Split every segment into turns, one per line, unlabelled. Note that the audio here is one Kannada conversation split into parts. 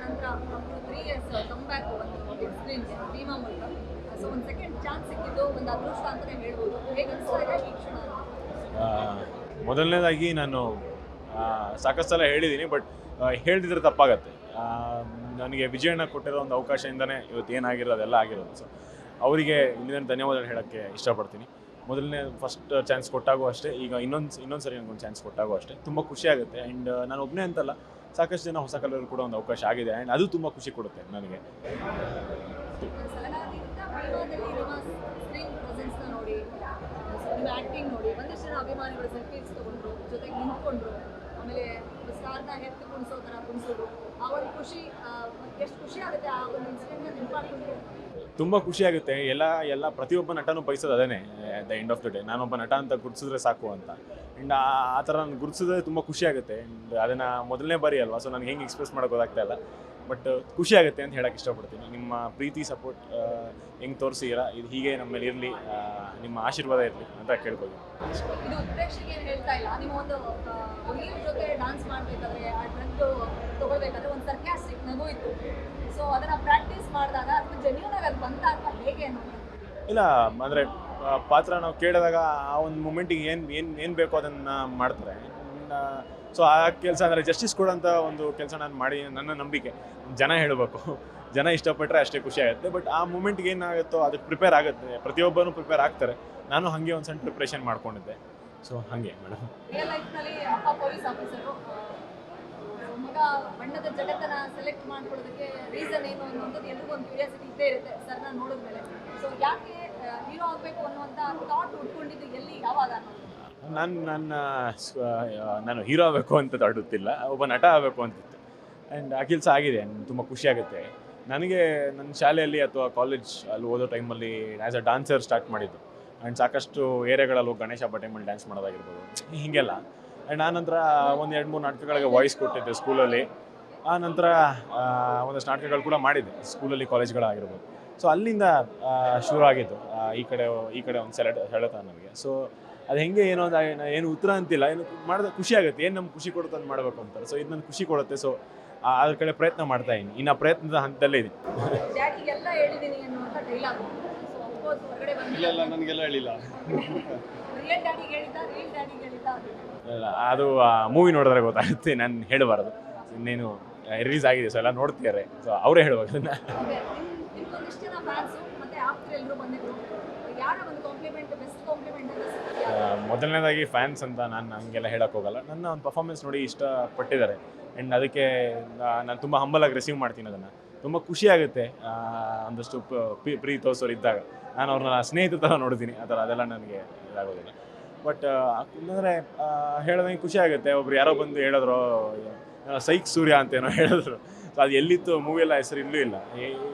ನಂತರ ಅಪ್ಟು 3 ಇಯರ್ಸ್ ಕಮ್ ಬ್ಯಾಕ್ ಒಂದು ಬಿಗ್ ಸ್ಕ್ರೀನ್ಗೆ ಭೀಮಾ ಮೂಲಕ. ಸೊ ಒಂದು ಸೆಕೆಂಡ್ ಚಾನ್ಸ್ ಸಿಕ್ಕಿದ್ದು ಒಂದು ಅದೃಷ್ಟ ಅಂತಲೇ ಹೇಳ್ಬೋದು. ಹೇಗೆ ಅನಿಸ್ತಾ ಇದೆ ಈ ಕ್ಷಣ?
ಮೊದಲನೇದಾಗಿ ನಾನು ಸಾಕಷ್ಟು ಸಲ ಹೇಳಿದ್ದೀನಿ, ಬಟ್ ಹೇಳ್ದಿದ್ರೆ ತಪ್ಪಾಗತ್ತೆ. ನನಗೆ ವಿಜಯಣ್ಣ ಕೊಟ್ಟಿರೋ ಒಂದು ಅವಕಾಶದಿಂದನೇ ಇವತ್ತು ಏನಾಗಿರೋದು ಅದೆಲ್ಲ ಆಗಿರೋದು. ಸೊ ಅವರಿಗೆ ಇಲ್ಲಿಂದ ಧನ್ಯವಾದ ಹೇಳೋಕ್ಕೆ ಇಷ್ಟಪಡ್ತೀನಿ. ಮೊದಲನೇ ಫಸ್ಟ್ ಚಾನ್ಸ್ ಕೊಟ್ಟಾಗೂ ಅಷ್ಟೇ, ಈಗ ಇನ್ನೊಂದು ಸರಿ ನನಗೊಂದು ಚಾನ್ಸ್ ಕೊಟ್ಟಾಗೂ ಅಷ್ಟೇ ತುಂಬ ಖುಷಿ ಆಗುತ್ತೆ. ಆ್ಯಂಡ್ ನಾನು ಒಬ್ಬನೇ ಅಂತಲ್ಲ, ಸಾಕಷ್ಟು ಜನ ಹೊಸ ಕಲಾವಿದರು ಕೂಡ ಒಂದು ಅವಕಾಶ ಆಗಿದೆ. ಆ್ಯಂಡ್ ಅದು ತುಂಬ ಖುಷಿ ಕೊಡುತ್ತೆ ನನಗೆ.
ಸಲಗಾಗಿಂತ ಭೀಮಾದಲ್ಲಿ ನಿಮ್ಮ ಸ್ಕ್ರೀನ್ ಪ್ರೆಸೆನ್ಸ್ನ ನೋಡಿ, ನಿಮ್ಮ ಆ್ಯಕ್ಟಿಂಗ್ ನೋಡಿ ಒಂದಿಷ್ಟು ಜನ ಅಭಿಮಾನಿಗಳು ಸೆಲ್ಫೀಸ್ ತೊಗೊಂಡ್ರು, ಜೊತೆಗೆ ನಿಂತ್ಕೊಂಡ್ರು, ಆಮೇಲೆ ಸ್ಟಾರ್ನ ಎತ್ತು ಕುಣಿಸೋ ಥರ ಕುಣಿಸೋದು, ಆ ಒಂದು ಖುಷಿ ಎಷ್ಟು ಖುಷಿ ಆಗುತ್ತೆ ಆ ಒಂದು ಇನ್ಸಿಡೆಂಟ್ನ ನೆನಪಾಡ್ಕೊಂಡು.
ತುಂಬ ಖುಷಿಯಾಗುತ್ತೆ. ಎಲ್ಲ ಪ್ರತಿಯೊಬ್ಬ ನಟನೂ ಬಯಸೋದು ಅದೇ the end of the day, ನಾನೊಬ್ಬ ನಟ ಅಂತ ಗುರುತಿಸಿದ್ರೆ ಸಾಕು ಅಂತ. ಆ್ಯಂಡ್ ಆ ಥರ ನಾನು ಗುರುತಿಸಿದ್ರೆ ತುಂಬ ಖುಷಿಯಾಗುತ್ತೆ. ಆ್ಯಂಡ್ ಅದನ್ನು ಮೊದಲನೇ ಬಾರಿ ಅಲ್ವಾ, ಸೊ ನನಗೆ ಹೆಂಗೆ ಎಕ್ಸ್ಪ್ರೆಸ್ ಮಾಡೋಕೆ ಗೊತ್ತಾಗ್ತಾ ಇಲ್ಲ, ಬಟ್ ಖುಷಿಯಾಗುತ್ತೆ ಅಂತ ಹೇಳೋಕ್ಕೆ ಇಷ್ಟಪಡ್ತೀನಿ. ನಿಮ್ಮ ಪ್ರೀತಿ ಸಪೋರ್ಟ್ ಹೆಂಗೆ ತೋರಿಸಿದ್ದೀರಾ, ಇದು ಹೀಗೆ ನಮ್ಮ ಮೇಲೆ ಇರಲಿ, ನಿಮ್ಮ ಆಶೀರ್ವಾದ ಇರಲಿ ಅಂತ ಕೇಳ್ಬೋದು.
ಇದು ಪ್ರೇಕ್ಷಕರಿಗೆ ಏನು ಹೇಳ್ತಾ ಇಲ್ಲ, ನಿಮ್ಮ ಒಂದು ಹುಡುಗಿಯ ಜೊತೆ ಡಾನ್ಸ್ ಮಾಡಬೇಕಾದ್ರೆ ಆ ಡ್ರಗ್ ತೊಗೊಳ್ಬೇಕಾದ್ರೆ ಒಂದು ಸರ್ಕ್ಯಾಸ್ಟಿಕ್ ನಗು ಇತ್ತು. ಸೊ ಅದನ್ನು ಪ್ರಾಕ್ಟೀಸ್ ಮಾಡಿದಾಗ ಅಥವಾ ಜೆನ್ಯೂನ್ ಆಗಿ ಅದು ಬಂದಾಗ ಹೇಗೆ ಅನ್ನೋದು?
ಇಲ್ಲ ಅಂದರೆ ಪಾತ್ರ ನಾವು ಕೇಳಿದಾಗ ಆ ಒಂದು ಮೂಮೆಂಟಿಗೆ ಏನು ಬೇಕೋ ಅದನ್ನು ಮಾಡ್ತಾರೆ. ಸೊ ಆ ಕೆಲಸ ಅಂದರೆ ಜಸ್ಟಿಸ್ ಕೊಡೋಂಥ ಒಂದು ಕೆಲಸ ನಾನು ಮಾಡಿ, ನನ್ನ ನಂಬಿಕೆ ಜನ ಹೇಳಬೇಕು. ಜನ ಇಷ್ಟಪಟ್ಟರೆ ಅಷ್ಟೇ ಖುಷಿ ಆಗುತ್ತೆ. ಬಟ್ ಆ ಮೂಮೆಂಟ್ಗೆ ಏನಾಗುತ್ತೋ ಅದಕ್ಕೆ ಪ್ರಿಪೇರ್ ಆಗುತ್ತೆ, ಪ್ರತಿಯೊಬ್ಬರೂ ಪ್ರಿಪೇರ್ ಆಗ್ತಾರೆ. ನಾನು ಹಾಗೆ ಒಂದು ಸಣ್ಣ ಪ್ರಿಪ್ರೇಷನ್ ಮಾಡ್ಕೊಂಡಿದ್ದೆ. ಸೊ ಹಾಗೆ ಮೇಡಮ್.
ರಿಯಲ್ ಲೈಫ್ನಲ್ಲಿ ಅಪ್ಪ ಪೊಲೀಸ್ ಆಫೀಸರು, ಮಗ ಬಣ್ಣದ ಜಗತ್ತನ್ನ ಸೆಲೆಕ್ಟ್ ಮಾಡ್ಕೊಳ್ಳೋದಕ್ಕೆ ರೀಸನ್ ಏನು ಅನ್ನೋದು ಎಲ್ರಿಗೂ ಒಂದು ಕ್ಯೂರಿಯಾಸಿಟಿ ಇದ್ದೇ ಇರುತ್ತೆ ಸರ್ನ ನೋಡಿದ್ಮೇಲೆ. ಸೊ ಯಾಕೆ ಹೀರೋ ಆಗಬೇಕು ಅನ್ನುವಂಥ ಥಾಟ್ ಉಟ್ಕೊಂಡಿದ್ದು ಎಲ್ಲಿ, ಯಾವಾಗ ಅನ್ನೋದು?
ನಾನು ಹೀರೋ ಆಗಬೇಕು ಅಂತ ತಡುತ್ತಿಲ್ಲ, ಒಬ್ಬ ನಟ ಆಗಬೇಕು ಅಂತಿತ್ತು. ಆ್ಯಂಡ್ ಆ ಕೆಲಸ ಆಗಿದೆ, ತುಂಬ ಖುಷಿಯಾಗುತ್ತೆ. ನನಗೆ ನನ್ನ ಶಾಲೆಯಲ್ಲಿ ಅಥವಾ ಕಾಲೇಜ್ ಅಲ್ಲಿ ಓದೋ ಟೈಮಲ್ಲಿ ಆ್ಯಸ್ ಅ ಡಾನ್ಸರ್ ಸ್ಟಾರ್ಟ್ ಮಾಡಿದ್ದು. ಆ್ಯಂಡ್ ಸಾಕಷ್ಟು ಏರಿಯಾಗಳಲ್ಲಿ ಹೋಗಿ ಗಣೇಶ ಹಬ್ಬ ಟೈಮಲ್ಲಿ ಡ್ಯಾನ್ಸ್ ಮಾಡೋದಾಗಿರ್ಬೋದು, ಹೀಗೆಲ್ಲ. ಆ್ಯಂಡ್ ಆ ನಂತರ ಒಂದು 2-3 ನಾಟಕಗಳಿಗೆ ವಾಯ್ಸ್ ಕೊಟ್ಟಿದ್ದೆ ಸ್ಕೂಲಲ್ಲಿ. ಆ ನಂತರ ಒಂದಷ್ಟು ನಾಟಕಗಳು ಕೂಡ ಮಾಡಿದ್ದೆ ಸ್ಕೂಲಲ್ಲಿ, ಕಾಲೇಜ್ಗಳಾಗಿರ್ಬೋದು. ಸೊ ಅಲ್ಲಿಂದ ಶುರು ಆಗಿದ್ದು ಈ ಕಡೆ ಒಂದು ಸೆಳೆತ ನನಗೆ. ಸೊ ಅದು ಹೆಂಗೆ ಏನು ಉತ್ತರ ಅಂತಿಲ್ಲ, ಏನು ಮಾಡಿದ್ರೆ ಖುಷಿ ಆಗುತ್ತೆ, ಏನು ನಮ್ಗೆ ಖುಷಿ ಕೊಡುತ್ತೆ ಅಂತ ಮಾಡಬೇಕು ಅಂತಾರೆ. ಸೊ ಇದು ನನಗೆ ಖುಷಿ ಕೊಡುತ್ತೆ. ಸೊ ಅದ್ರ ಕಡೆ ಪ್ರಯತ್ನ ಮಾಡ್ತಾ ಇದ್ದೀನಿ, ಇನ್ನು ಪ್ರಯತ್ನದ ಹಂತದಲ್ಲೇ ಇದೆ.
ಡ್ಯಾಡಿಗೆಲ್ಲ ಹೇಳಿದ್ದೀನಿ ಅನ್ನುವಂಥ ಡೈಲಾಗ್. ಸೊ ಅಫ್ಕೋರ್ಸ್ ಹೊರಗಡೆ
ಇಲ್ಲ ನನಗೆಲ್ಲ ಹೇಳಿಲ್ಲ.
ರಿಯಲ್ ಡ್ಯಾಡಿಗೆ ಹೇಳಿದ್ದ, ರಿಯಲ್ ಡ್ಯಾಡಿಗೆ ಹೇಳಿದ್ದ?
ಅದು ಮೂವಿ ನೋಡಿದ್ರೆ ಗೊತ್ತಾಗುತ್ತೆ, ನಾನು ಹೇಳಬಾರ್ದು. ಇನ್ನೇನು ರಿಲೀಸ್ ಆಗಿದೆ, ಸೊ ಎಲ್ಲ ನೋಡ್ತಿದ್ದಾರೆ, ಸೊ ಅವರೇ ಹೇಳ್ಬೇಕು ಅದನ್ನು.
ನಿಮ್ಗೊಂದಿಷ್ಟು ಜನ ಫ್ಯಾನ್ಸು ಮತ್ತು ಆಪ್ತರು ಎಲ್ಲರೂ ಬಂದಿದ್ರು, ಯಾರ ಒಂದು ಕಾಂಪ್ಲಿಮೆಂಟ್, ಬೆಸ್ಟ್ ಕಾಂಪ್ಲಿಮೆಂಟ್ ಅಂತ?
ಮೊದಲನೇದಾಗಿ ಫ್ಯಾನ್ಸ್ ಅಂತ ನಾನು ಹಂಗೆಲ್ಲ ಹೇಳೋಕ್ಕೆ ಹೋಗಲ್ಲ. ನನ್ನ ಒಂದು ಪರ್ಫಾರ್ಮೆನ್ಸ್ ನೋಡಿ ಇಷ್ಟಪಟ್ಟಿದ್ದಾರೆ. ಆ್ಯಂಡ್ ಅದಕ್ಕೆ ನಾನು ತುಂಬ ಹಂಬಲಾಗಿ ರಿಸೀವ್ ಮಾಡ್ತೀನಿ ಅದನ್ನು. ತುಂಬ ಖುಷಿಯಾಗುತ್ತೆ ಒಂದಷ್ಟು ಪ್ರೀತಿ ತೋರಿಸೋರು ಇದ್ದಾಗ. ನಾನು ಅವ್ರನ್ನ ಸ್ನೇಹಿತರ ಥರ ನೋಡ್ತೀನಿ, ಆ ಥರ ಅದೆಲ್ಲ ನನಗೆ ಇದಾಗೋದಿಲ್ಲ. ಬಟ್ ಅಂದರೆ ಹೇಳ್ದಂಗೆ ಖುಷಿ ಆಗುತ್ತೆ. ಒಬ್ರು ಯಾರೋ ಬಂದು ಹೇಳಿದ್ರು, ಸೈಕ್ ಸೂರ್ಯ ಅಂತೇನೋ ಹೇಳಿದ್ರು. ಸೊ ಅದು ಎಲ್ಲಿತ್ತು ಮೂವಿಯೆಲ್ಲ ಹೆಸರು ಇಲ್ಲೂ ಇಲ್ಲ,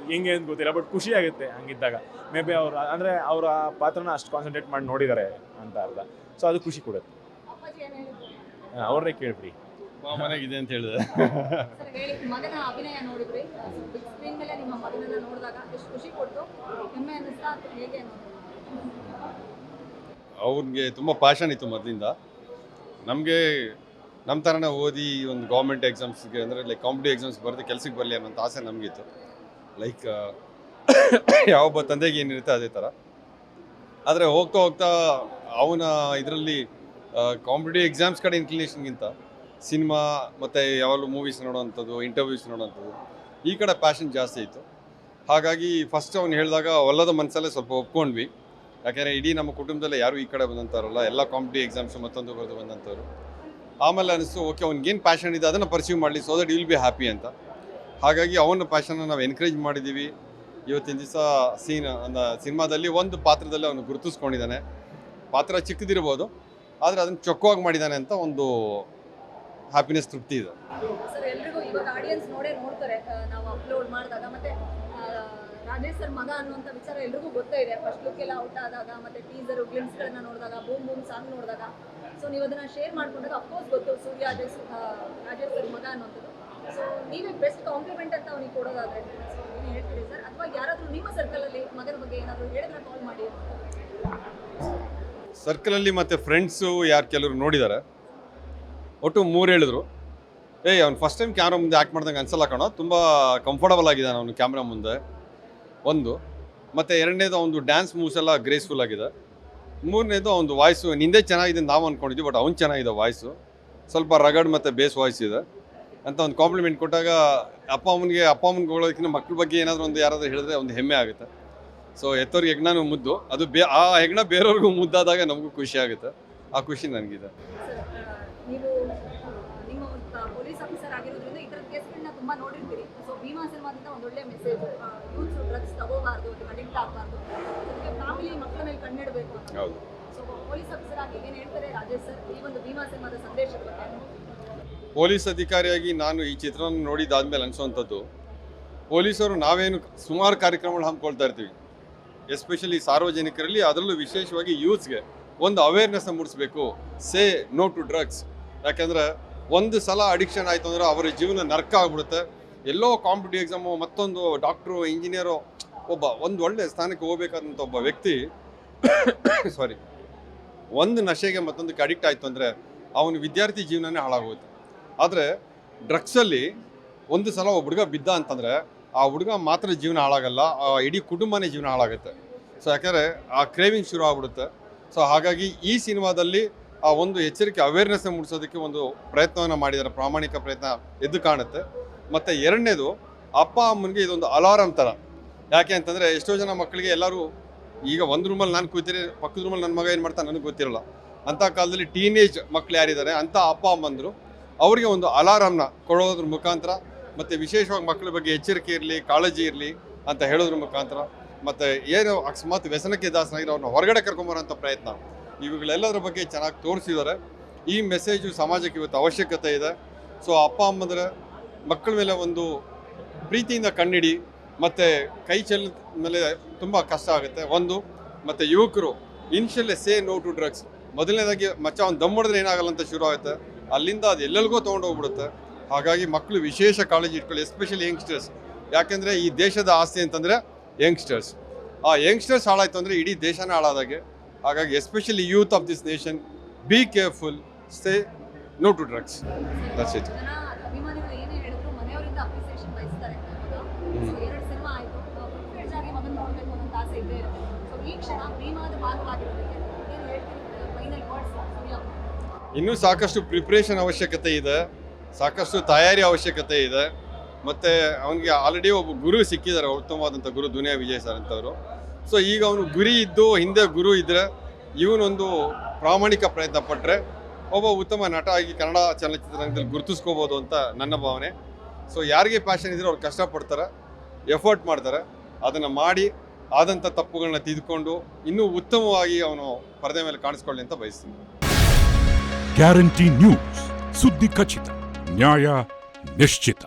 ಹೆಂಗೆ ಅಂತ ಗೊತ್ತಿಲ್ಲ. ಬಟ್ ಖುಷಿ ಆಗುತ್ತೆ ಹಂಗಿದ್ದಾಗ. ಮೇ ಬಿ ಅವ್ರು ಅಂದರೆ ಅವರ ಪಾತ್ರನ ಅಷ್ಟು ಕಾನ್ಸಂಟ್ರೇಟ್ ಮಾಡಿ ನೋಡಿದ್ದಾರೆ ಅಂತ ಅರ್ಥ. ಸೊ ಅದು ಖುಷಿ ಕೊಡುತ್ತೆ.
ಅಪ್ಪಾಜಿ ಏನು ಹೇಳಿದ್ರು?
ಅವ್ರನ್ನೇ ಕೇಳ್ಬಿಡಿ.
ಮನೆಗಿದೆ ಅಂತ ಹೇಳಿದೆ.
ಸರ್ ಹೇಳಿ, ಮಗನ ಅಭಿನಯ ನೋಡಿದ್ರಿ, ಬಿಗ್ ಸ್ಕ್ರೀನ್ ಮೇಲೆ ನಿಮ್ಮ ಮಗನನ್ನ ನೋಡಿದಾಗ ಎಷ್ಟು ಖುಷಿ ಕೊಟ್ಟು, ಹೆಮ್ಮೆ ಅನ್ನಿಸ್ತಾ, ಹೇಗೆ ಅನ್ನೋದು?
ಅವ್ರಿಗೆ ತುಂಬ ಪ್ಯಾಷನ್ ಇತ್ತು ಮೊದಲಿಂದ. ನಮಗೆ ನಮ್ಮ ಥರನೇ ಓದಿ ಒಂದು ಗೌರ್ಮೆಂಟ್ ಎಕ್ಸಾಮ್ಸ್ಗೆ ಅಂದರೆ ಲೈಕ್ ಕಾಂಪಿಟೇಟಿವ್ ಎಕ್ಸಾಮ್ಸ್ ಬರೆದು ಕೆಲಸಕ್ಕೆ ಬರಲಿ ಅನ್ನೋಂಥ ಆಸೆ ನಮಗಿತ್ತು. ಲೈಕ್ ಯಾವೊಬ್ಬ ತಂದೆಗೆ ಏನಿರುತ್ತೆ ಅದೇ ಥರ. ಆದರೆ ಹೋಗ್ತಾ ಹೋಗ್ತಾ ಅವನ ಇದರಲ್ಲಿ ಕಾಂಪಿಟೇಟಿವ್ ಎಕ್ಸಾಮ್ಸ್ ಕಡೆ ಇನ್ಕ್ಲಿನೇಷನ್ಗಿಂತ ಸಿನಿಮಾ ಮತ್ತು ಯಾವಾಗಲೂ ಮೂವೀಸ್ ನೋಡೋವಂಥದ್ದು, ಇಂಟರ್ವ್ಯೂಸ್ ನೋಡೋವಂಥದ್ದು, ಈ ಕಡೆ ಪ್ಯಾಷನ್ ಜಾಸ್ತಿ ಇತ್ತು. ಹಾಗಾಗಿ ಫಸ್ಟ್ ಅವ್ನು ಹೇಳಿದಾಗ ಒಲ್ಲದ ಮನಸ್ಸಲ್ಲೇ ಸ್ವಲ್ಪ ಒಪ್ಕೊಂಡ್ವಿ. ಯಾಕೆಂದರೆ ಇಡೀ ನಮ್ಮ ಕುಟುಂಬದಲ್ಲೇ ಯಾರೂ ಈ ಕಡೆ ಬಂದಂಥವ್ರಲ್ಲ, ಎಲ್ಲ ಕಾಂಪಿಟೇಟಿವ್ ಎಕ್ಸಾಮ್ಸು ಮತ್ತೊಂದು ಬರೆದು ಬಂದಂಥವ್ರು. ಆಮೇಲೆ ಅನಿಸ್ತು, ಓಕೆ ಅವ್ನಿಗೇನು ಪ್ಯಾಷನ್ ಇದೆ ಅದನ್ನು ಪರ್ಸ್ಯೂ ಮಾಡಲಿ, so that will be happy ಅಂತ. ಹಾಗಾಗಿ ಅವನ ಪ್ಯಾಷನ್ನ ನಾವು ಎನ್ಕರೇಜ್ ಮಾಡಿದ್ದೀವಿ. ಇವತ್ತಿನ ದಿವಸ ಸಿನಿಮಾದಲ್ಲಿ ಒಂದು ಪಾತ್ರದಲ್ಲಿ ಅವನು ಗುರುತಿಸ್ಕೊಂಡಿದ್ದಾನೆ. ಪಾತ್ರ ಚಿಕ್ಕದಿರ್ಬೋದು, ಆದರೆ ಅದನ್ನು ಚೊಕ್ಕವಾಗಿ ಮಾಡಿದ್ದಾನೆ ಅಂತ ಒಂದು ಹ್ಯಾಪಿನೆಸ್, ತೃಪ್ತಿ ಇದೆ.
ಸರ್ ಎಲ್ರಿಗೂ ಇವಾಗ ಆಡಿಯನ್ಸ್ ನೋಡ್ತಾರೆ ನಾವು ಅಪ್ಲೋಡ್ ಮಾಡಿದಾಗ. ಮತ್ತೆ ರಾಜೇಶ್ ಸರ್ ಮಗ ಅನ್ನುವಂಥ ವಿಚಾರ ಎಲ್ರಿಗೂ ಗೊತ್ತೇ ಇದೆ. ಫಸ್ಟ್ ಲುಕ್ ಎಲ್ಲ ಔಟ್ ಆದಾಗ, ಮತ್ತೆ ಟೀಸರು ಗ್ಲಿಮ್ಸ್ಗಳನ್ನ ನೋಡಿದಾಗ, ಬೂಮ್ ಬೂಮ್ ಸಾಂಗ್ ನೋಡಿದಾಗ, ಸೊ ನೀವು ಅದನ್ನು ಶೇರ್ ಮಾಡ್ಕೊಂಡಾಗ ಅಫ್ಕೋರ್ಸ್ ಗೊತ್ತು ಸೂರ್ಯ ರಾಜೇಶ್ ಸರ್ ಮಗ ಅನ್ನೋಂಥದ್ದು. ಸೊ ನೀವೇ ಬೆಸ್ಟ್ ಕಾಂಪ್ಲಿಮೆಂಟ್ ಅಂತ ಅವನಿಗೆ ಕೊಡೋದಾದ್ರೆ ನೀವು ಹೇಳ್ತೀರಿ ಸರ್, ಅಥವಾ ಯಾರಾದರೂ ನಿಮ್ಮ ಸರ್ಕಲಲ್ಲಿ ಮಗನ ಬಗ್ಗೆ ಏನಾದರೂ ಹೇಳಿದ್ರೆ ಕಾಲ್ ಮಾಡಿ?
ಸರ್ಕಲಲ್ಲಿ ಮತ್ತು ಫ್ರೆಂಡ್ಸು ಯಾರು ಕೆಲವರು ನೋಡಿದ್ದಾರೆ, ಒಟ್ಟು 3 ಹೇಳಿದ್ರು. ಅವ್ನು ಫಸ್ಟ್ ಟೈಮ್ ಕ್ಯಾಮ್ರಾ ಮುಂದೆ ಆ್ಯಕ್ಟ್ ಮಾಡ್ದಂಗೆ ಅನ್ಸಲ್ಲ ಕಣೋ, ತುಂಬ ಕಂಫರ್ಟಬಲ್ ಆಗಿದ್ದಾನೆ ಅವನು ಕ್ಯಾಮ್ರಾ ಮುಂದೆ ಒಂದು. ಮತ್ತು ಎರಡನೇದು ಅವನು ಡ್ಯಾನ್ಸ್ ಮೂವ್ಸ್ ಎಲ್ಲ ಗ್ರೇಸ್ಫುಲ್ ಆಗಿದೆ. ಮೂರನೇದು ಅವನು ವಾಯ್ಸು ನಿಂದೇ ಚೆನ್ನಾಗಿದೆ ನಾವು ಅಂದ್ಕೊಂಡಿದ್ವಿ, ಬಟ್ ಅವ್ನು ಚೆನ್ನಾಗಿದೆ ವಾಯ್ಸು, ಸ್ವಲ್ಪ ರಗಡ್ ಮತ್ತು ಬೇಸ್ ವಾಯ್ಸ್ ಇದೆ ಅಂತ ಒಂದು ಕಾಂಪ್ಲಿಮೆಂಟ್ ಕೊಟ್ಟಾಗ ಅಪ್ಪ ಅಮ್ಮನಿಗೆ ಹೋಗೋದಕ್ಕಿಂತ ಮಕ್ಕಳ ಬಗ್ಗೆ ಏನಾದರೂ ಒಂದು ಯಾರಾದರೂ ಹೇಳಿದ್ರೆ ಒಂದು ಹೆಮ್ಮೆ ಆಗುತ್ತೆ. ಸೊ ಎತ್ತೋರಿಗೆ ಹೆಗ್ಣನೂ ಮುದ್ದು, ಅದು ಆ ಹೆಗ್ಣ ಬೇರೆಯವ್ರಿಗೂ ಮುದ್ದಾದಾಗ ನಮಗೂ ಖುಷಿ ಆಗುತ್ತೆ. ಆ ಖುಷಿ ನನಗಿದೆ.
ನೀವು ನಿಮ್ಮ ಪೊಲೀಸ್ ಆಫೀಸರ್ ಆಗಿರೋದ್ರಿಂದ ಈ ಥರದ ಕೇಸ್ಗಳನ್ನ ತುಂಬ ನೋಡಿರ್ತೀರಿ. ಸೊ ಭೀಮಾ ಸಿನಿಮಾದಿಂದ ಒಂದೊಳ್ಳೆ ಮೆಸೇಜ್, ಯೂತ್ಸ್ ಡ್ರಗ್ಸ್ ತಗೋಬಾರ್ದು, ಅಡಿಕ್ಟ್ ಆಗಬಾರ್ದು, ಜೊತೆಗೆ ಫ್ಯಾಮಿಲಿ ಮಕ್ಕಳ ಮೇಲೆ ಕಣ್ಣಿಡಬೇಕು ಅಂತ.
ಹೌದು.
ಸೊ ಪೊಲೀಸ್ ಆಫೀಸರ್ ಆಗಿ ಏನು ಹೇಳ್ತಾರೆ ರಾಜೇಶ್ ಸರ್ ಈ ಒಂದು ಭೀಮಾ ಸಿನಿಮಾದ ಸಂದೇಶದ ಬಗ್ಗೆ?
ಪೊಲೀಸ್ ಅಧಿಕಾರಿಯಾಗಿ ನಾನು ಈ ಚಿತ್ರವನ್ನು ನೋಡಿದಾದ್ಮೇಲೆ ಅನಿಸುವಂಥದ್ದು, ಪೊಲೀಸರು ನಾವೇನು ಸುಮಾರು ಕಾರ್ಯಕ್ರಮಗಳು ಹಮ್ಮಿಕೊಳ್ತಾ ಇರ್ತೀವಿ, ಎಸ್ಪೆಷಲಿ ಸಾರ್ವಜನಿಕರಲ್ಲಿ, ಅದರಲ್ಲೂ ವಿಶೇಷವಾಗಿ ಯೂತ್ಸ್ಗೆ ಒಂದು ಅವೇರ್ನೆಸ್ನ ಮೂಡಿಸ್ಬೇಕು. Say no to drugs. ಯಾಕೆಂದರೆ ಒಂದು ಸಲ ಅಡಿಕ್ಷನ್ ಆಯಿತು ಅಂದರೆ ಅವರ ಜೀವನ ನರ್ಕ ಆಗ್ಬಿಡುತ್ತೆ. ಎಲ್ಲೋ ಕಾಂಪಿಟೇಟಿವ್ ಎಕ್ಸಾಮು, ಮತ್ತೊಂದು ಡಾಕ್ಟ್ರು, ಇಂಜಿನಿಯರು, ಒಂದು ಒಳ್ಳೆ ಸ್ಥಾನಕ್ಕೆ ಹೋಗ್ಬೇಕಾದಂಥ ಒಬ್ಬ ವ್ಯಕ್ತಿ ಒಂದು ನಶೆಗೆ ಮತ್ತೊಂದಕ್ಕೆ ಅಡಿಕ್ಟ್ ಆಯಿತು ಅಂದರೆ ಅವನ ವಿದ್ಯಾರ್ಥಿ ಜೀವನನೇ ಹಾಳಾಗೋಗುತ್ತೆ. ಆದರೆ ಡ್ರಗ್ಸಲ್ಲಿ ಒಂದು ಸಲ ಒಬ್ಬ ಹುಡುಗ ಬಿದ್ದ ಅಂತಂದರೆ ಆ ಹುಡುಗ ಮಾತ್ರ ಜೀವನ ಹಾಳಾಗಲ್ಲ, ಆ ಇಡೀ ಕುಟುಂಬನೇ ಜೀವನ ಹಾಳಾಗುತ್ತೆ. ಸೊ ಯಾಕೆಂದರೆ ಆ ಕ್ರೇವಿಂಗ್ ಶುರು ಆಗ್ಬಿಡುತ್ತೆ. ಸೊ ಹಾಗಾಗಿ ಈ ಸಿನಿಮಾದಲ್ಲಿ ಆ ಒಂದು ಎಚ್ಚರಿಕೆ ಅವೇರ್ನೆಸ್ ಮೂಡಿಸೋದಕ್ಕೆ ಒಂದು ಪ್ರಯತ್ನವನ್ನು ಮಾಡಿದ್ದಾರೆ, ಪ್ರಾಮಾಣಿಕ ಪ್ರಯತ್ನ ಎದ್ದು ಕಾಣುತ್ತೆ. ಮತ್ತು ಎರಡನೇದು, ಅಪ್ಪ ಅಮ್ಮನಿಗೆ ಇದೊಂದು ಅಲಾರಂ ಥರ. ಯಾಕೆ ಅಂತಂದರೆ ಎಷ್ಟೋ ಜನ ಮಕ್ಕಳಿಗೆ ಎಲ್ಲರೂ ಈಗ ಒಂದು ರೂಮಲ್ಲಿ ನಾನು ಕೂತಿರಿ, ಪಕ್ಕದ ರೂಮಲ್ಲಿ ನನ್ನ ಮಗ ಏನು ಮಾಡ್ತಾನೆ ನನಗೆ ಗೊತ್ತಿರಲ್ಲ. ಅಂಥ ಕಾಲದಲ್ಲಿ ಟೀನೇಜ್ ಮಕ್ಕಳು ಯಾರಿದ್ದಾರೆ ಅಂಥ ಅಪ್ಪ ಅಮ್ಮಂದರು ಅವರಿಗೆ ಒಂದು ಅಲಾರಾಮ್ನ ಕೊಡೋದ್ರ ಮುಖಾಂತರ, ಮತ್ತು ವಿಶೇಷವಾಗಿ ಮಕ್ಕಳ ಬಗ್ಗೆ ಎಚ್ಚರಿಕೆ ಇರಲಿ, ಕಾಳಜಿ ಇರಲಿ ಅಂತ ಹೇಳೋದ್ರ ಮುಖಾಂತರ, ಮತ್ತು ಏನು ಅಕಸ್ಮಾತ್ ವ್ಯಸನಕ್ಕೆ ದಾಸನಾಗಿ ಅವ್ರನ್ನ ಹೊರಗಡೆ ಕರ್ಕೊಂಬರೋಂಥ ಪ್ರಯತ್ನ, ಇವುಗಳೆಲ್ಲದರ ಬಗ್ಗೆ ಚೆನ್ನಾಗಿ ತೋರಿಸಿದ್ದಾರೆ. ಈ ಮೆಸೇಜು ಸಮಾಜಕ್ಕೆ ಇವತ್ತು ಅವಶ್ಯಕತೆ ಇದೆ. ಸೊ ಅಪ್ಪ ಅಮ್ಮಂದರೆ ಮಕ್ಕಳ ಮೇಲೆ ಒಂದು ಪ್ರೀತಿಯಿಂದ ಕಣ್ಣಿಡಿ, ಮತ್ತು ಕೈ ಚೆಲ್ಲ ಮೇಲೆ ತುಂಬ ಕಷ್ಟ ಆಗುತ್ತೆ ಒಂದು. ಮತ್ತು ಯುವಕರು ಇನ್ಷಿಯಲ್ಲೇ ಸೇ ನೋ ಟು ಡ್ರಗ್ಸ್. ಮೊದಲನೇದಾಗಿ ಮಚ್ಚ ಅವ್ನು ದಮ್ ಹೊಡೆದ್ರೆ ಏನಾಗಲ್ಲ ಅಂತ ಶುರು ಆಗುತ್ತೆ, ಅಲ್ಲಿಂದ ಅದು ಎಲ್ಲೆಲ್ಗೋ ತೊಗೊಂಡೋಗ್ಬಿಡುತ್ತೆ. ಹಾಗಾಗಿ ಮಕ್ಕಳು ವಿಶೇಷ ಕಾಳಜಿ ಇಟ್ಕೊಳ್ಳಿ, ಎಸ್ಪೆಷಲಿ ಯಂಗ್ಸ್ಟರ್ಸ್. ಯಾಕೆಂದರೆ ಈ ದೇಶದ ಆಸ್ತಿ ಅಂತಂದರೆ ಯಂಗ್ಸ್ಟರ್ಸ್. ಆ ಯಂಗ್ಸ್ಟರ್ಸ್ ಹಾಳಾಯ್ತು ಅಂದರೆ ಇಡೀ ದೇಶನೇ ಹಾಳಾದಾಗೆ. ಹಾಗಾಗಿ especially youth of this nation, be careful, say no to drugs. That's it.
ಅಭಿಮಾನಿಗಳು ಏನೇ ಹೇಳಿದ್ರು ಮನೆಯವರಿಂದ ಅಪ್ರಿಸಿಯೇಷನ್ ಬಯಸ್ತಾರೆ. ಎರಡು ಸಿನಿಮಾ ಆಯಿತು, ಫುಲ್ ಆಗಿ ಮಗನ ನೋಡಬೇಕು ಅನ್ನೋ ಆಸೆ ಇದ್ದೇ ಇರುತ್ತೆ. ಸೊ ಈ ಕ್ಷಣ ಭೀಮಾದ ಭಾಗವಾಗಿರೋದಕ್ಕೆ ಏನು ಹೇಳ್ತೀನಿ, ಫೈನಲ್ ವರ್ಡ್ಸ್?
ಇನ್ನೂ ಸಾಕಷ್ಟು ಪ್ರಿಪ್ರೇಷನ್ ಅವಶ್ಯಕತೆ ಇದೆ, ಸಾಕಷ್ಟು ತಯಾರಿ ಅವಶ್ಯಕತೆ ಇದೆ. ಮತ್ತು ಅವನಿಗೆ ಆಲ್ರೆಡಿ ಒಬ್ಬ ಗುರು ಸಿಕ್ಕಿದ್ದಾರೆ, ಉತ್ತಮವಾದಂಥ ಗುರು ದುನಿಯಾ ವಿಜಯ್ ಸರ್ ಅಂತವರು. ಸೊ ಈಗ ಅವನು ಗುರಿ ಇದ್ದು ಹಿಂದೆ ಗುರು ಇದ್ದರೆ, ಇವನೊಂದು ಪ್ರಾಮಾಣಿಕ ಪ್ರಯತ್ನ ಪಟ್ಟರೆ ಒಬ್ಬ ಉತ್ತಮ ನಟ ಆಗಿ ಕನ್ನಡ ಚಲನಚಿತ್ರರಂಗದಲ್ಲಿ ಗುರುತಿಸ್ಕೋಬೋದು ಅಂತ ನನ್ನ ಭಾವನೆ. ಸೊ ಯಾರಿಗೆ ಪ್ಯಾಷನ್ ಇದ್ದರೆ ಅವ್ರು ಕಷ್ಟಪಡ್ತಾರೆ, ಎಫರ್ಟ್ ಮಾಡ್ತಾರೆ, ಅದನ್ನು ಮಾಡಿ ಆದಂಥ ತಪ್ಪುಗಳನ್ನ ತಿದ್ದುಕೊಂಡು ಇನ್ನೂ ಉತ್ತಮವಾಗಿ ಅವನು ಪರದೆ ಮೇಲೆ ಕಾಣಿಸ್ಕೊಳ್ಳಿ ಅಂತ ಬಯಸ್ತೀನಿ.
ಗ್ಯಾರಂಟಿ ನ್ಯೂಸ್, ಸುದ್ದಿ ಖಚಿತ, ನ್ಯಾಯ ನಿಶ್ಚಿತ.